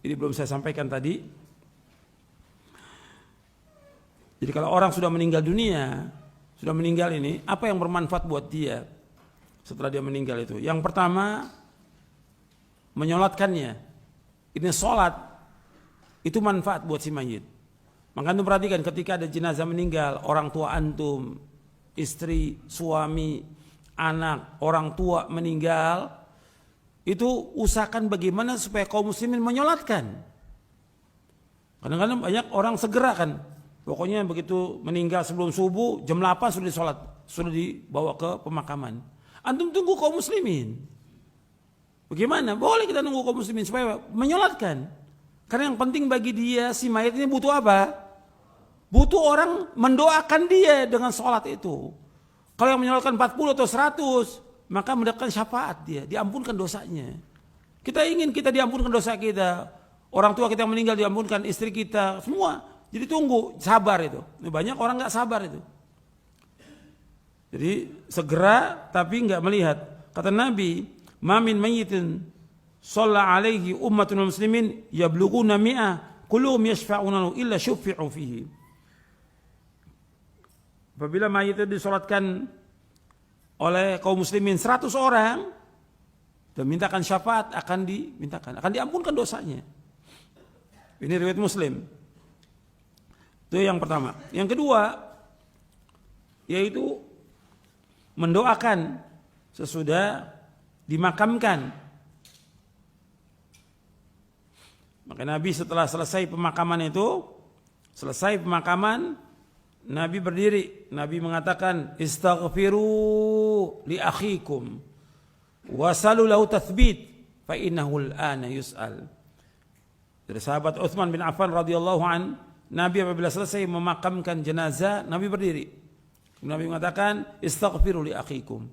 Ini belum saya sampaikan tadi. Jadi kalau orang sudah meninggal dunia, sudah meninggal ini, apa yang bermanfaat buat dia setelah dia meninggal itu? Yang pertama, menyolatkannya. Ini sholat, itu manfaat buat si mayit. Maka antum perhatikan ketika ada jenazah meninggal, orang tua antum, istri, suami, anak, orang tua meninggal, itu usahakan bagaimana supaya kaum muslimin menyolatkan. Kadang-kadang banyak orang segera kan, pokoknya begitu meninggal sebelum subuh, jam 8 sudah disolat, sudah dibawa ke pemakaman. Antum tunggu kaum muslimin. Bagaimana? Boleh kita nunggu kaum muslimin supaya menyolatkan. Karena yang penting bagi dia, si mayat ini butuh apa? Butuh orang mendoakan dia dengan sholat itu. Kalau yang menyolatkan 40 atau 100, maka mendapatkan syafaat dia, diampunkan dosanya. Kita ingin kita diampunkan dosa kita. Orang tua kita yang meninggal diampunkan, istri kita, semua. Jadi tunggu, sabar itu. Banyak orang gak sabar itu. Jadi segera tapi gak melihat. Kata Nabi, "Ma min mayyitin shalla alaihi ummatul muslimin yablughuna mi'ah kulluhum yashfa'una illa syuffi'u fihi." Apabila mayit itu disolatkan oleh kaum muslimin 100 orang dan mintakan syafaat, akan diampunkan dosanya. Ini riwayat Muslim. Itu yang pertama. Yang kedua, yaitu mendoakan sesudah dimakamkan. Maka Nabi setelah selesai pemakaman, Nabi berdiri, Nabi mengatakan, "Istaghfiru li akhikum wasalu lahu tathbit fa innahu al-ana yus'al." Dari sahabat Utsman bin Affan radhiyallahu an, Nabi apabila selesai memakamkan jenazah, Nabi berdiri. Nabi mengatakan, "Istaghfiru li akhikum."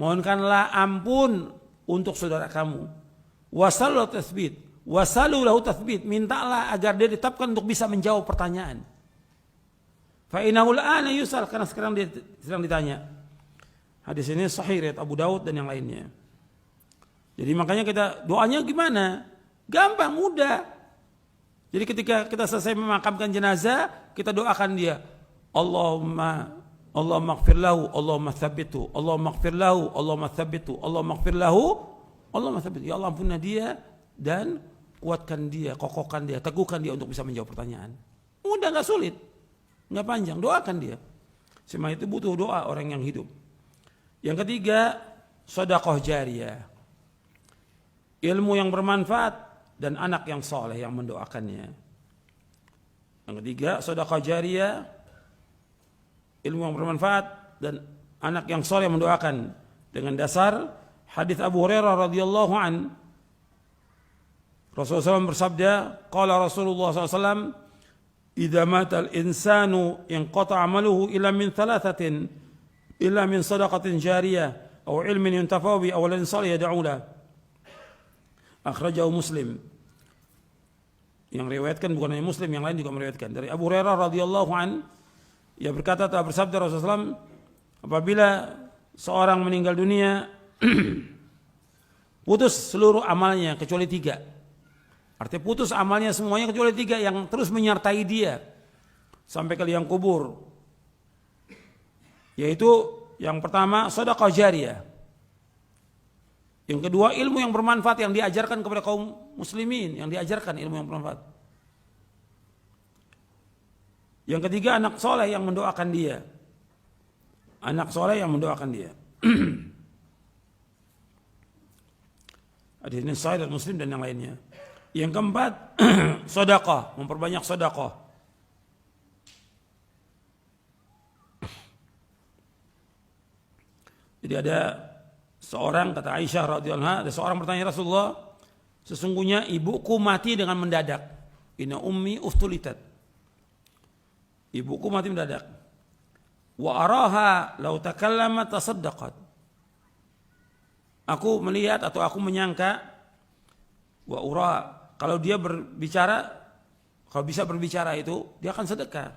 Mohonkanlah ampun untuk saudara kamu. Wasalu lahu tathbit. Wasalu lahu tathbit, mintalah agar dia ditetapkan untuk bisa menjawab pertanyaan. Fa innahu al-ana yus'al, karena sekarang dia sedang ditanya. Hadis ini sahih riwayat Abu Daud dan yang lainnya. Jadi makanya kita doanya gimana? Gampang, mudah. Jadi ketika kita selesai memakamkan jenazah, kita doakan dia. Allahumma ighfir lahu, Allahumma tsabbithu, Allahumma ighfir lahu, Allahumma tsabbithu, Allahumma ighfir lahu, Allahumma tsabbithu. Ya Allah, ampunilah dia dan kuatkan dia, kokohkan dia, teguhkan dia untuk bisa menjawab pertanyaan. Mudah, enggak sulit. Enggak panjang, doakan dia. Semua itu butuh doa orang yang hidup. Yang ketiga, sedekah jariyah. Ilmu yang bermanfaat dan anak yang soleh yang mendoakannya. Yang ketiga, sedekah jariyah, ilmu yang bermanfaat dan anak yang soleh yang mendoakan. Dengan dasar hadis Abu Hurairah radhiyallahu an, Rasulullah SAW bersabda, qala Rasulullah SAW, "Idza mata al-insanu inqata 'amaluhu illa min thalathatin, illa min shadaqatin jariyah aw ilmin yuntafa'u bi aw waladin salih yad'u lahu." Akhrajahu Muslim. Yang riwayatkan bukan hanya Muslim, yang lain juga meriwayatkan. Dari Abu Hurairah radhiyallahu an, ia berkata, telah bersabda Rasulullah SAW, apabila seorang meninggal dunia, putus seluruh amalnya kecuali 3. Artinya putus amalnya semuanya kecuali 3 yang terus menyertai dia sampai ke liang kubur. Yaitu yang pertama, sedekah jariyah. Yang kedua, ilmu yang bermanfaat yang diajarkan kepada kaum muslimin, yang diajarkan ilmu yang bermanfaat. Yang ketiga, anak soleh yang mendoakan dia. Anak soleh yang mendoakan dia. Hadis ini sahih dan Muslim dan yang lainnya. Yang keempat, sedekah, memperbanyak sedekah. Jadi ada seorang, kata Aisyah radhiyallahu anha, ada seorang bertanya, Rasulullah, sesungguhnya ibuku mati dengan mendadak. Inna ummi uftulitat. Ibuku mati mendadak. Wa araha law takallamat tasaddaqat. Aku melihat atau aku menyangka, wa ura, kalau dia berbicara, kalau bisa berbicara itu, dia akan sedekah.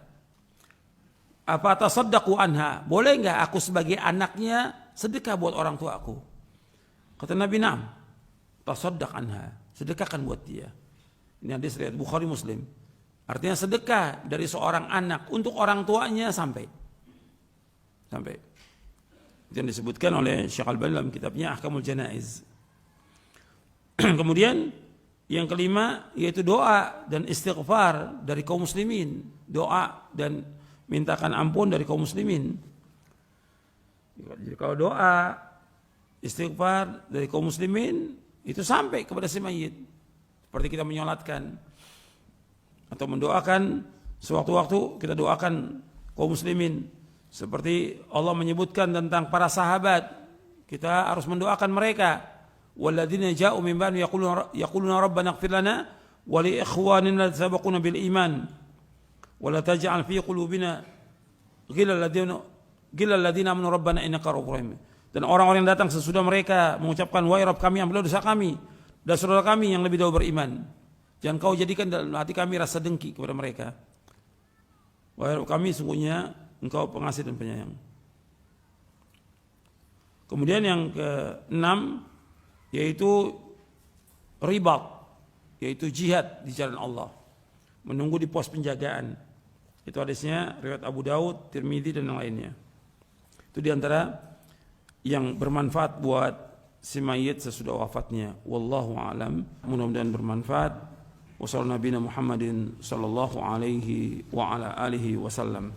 Apa tasaddaqu anha? Boleh enggak aku sebagai anaknya sedekah buat orang tua aku? Kata Nabi, "Na'am. Tasaddaq anha." Sedekahkan buat dia. Ini hadis riwayat Bukhari Muslim. Artinya sedekah dari seorang anak untuk orang tuanya sampai. Itu yang disebutkan oleh Syekh Al-Albani dalam kitabnya Ahkamul Janaiz. Kemudian yang kelima yaitu doa dan istighfar dari kaum muslimin. Doa dan mintakan ampun dari kaum muslimin. Jadi kalau doa, istighfar dari kaum muslimin itu sampai kepada si mayit. Seperti kita menyolatkan atau mendoakan sewaktu-waktu kita doakan kaum muslimin. Seperti Allah menyebutkan tentang para sahabat, kita harus mendoakan mereka. Walladzina ja'u min ba'di yaquluna rabbana ighfir lana wa li ikhwanina alladhina sabaquna bil iman wa la taj'al fi qulubina ghillal ladzina amanu rabbana innaka ra'ufur rahim. Dan orang-orang yang datang sesudah mereka mengucapkan wahai Rabb kami ampunilah dosa kami dan saudara kami yang lebih dahulu beriman. Jangan kau jadikan dalam hati kami rasa dengki kepada mereka. Wahai Rabb kami sungguhnya Engkau pengasih dan penyayang. Kemudian yang keenam yaitu ribat, yaitu jihad di jalan Allah. Menunggu di pos penjagaan. Itu hadisnya riwayat Abu Daud, Tirmidzi dan yang lainnya. Itu diantara yang bermanfaat buat si mayit sesudah wafatnya. Wallahu a'lam. Mudah-mudahan bermanfaat. Wassallallahu Muhammadin sallallahu alaihi wa ala alihi wasallam.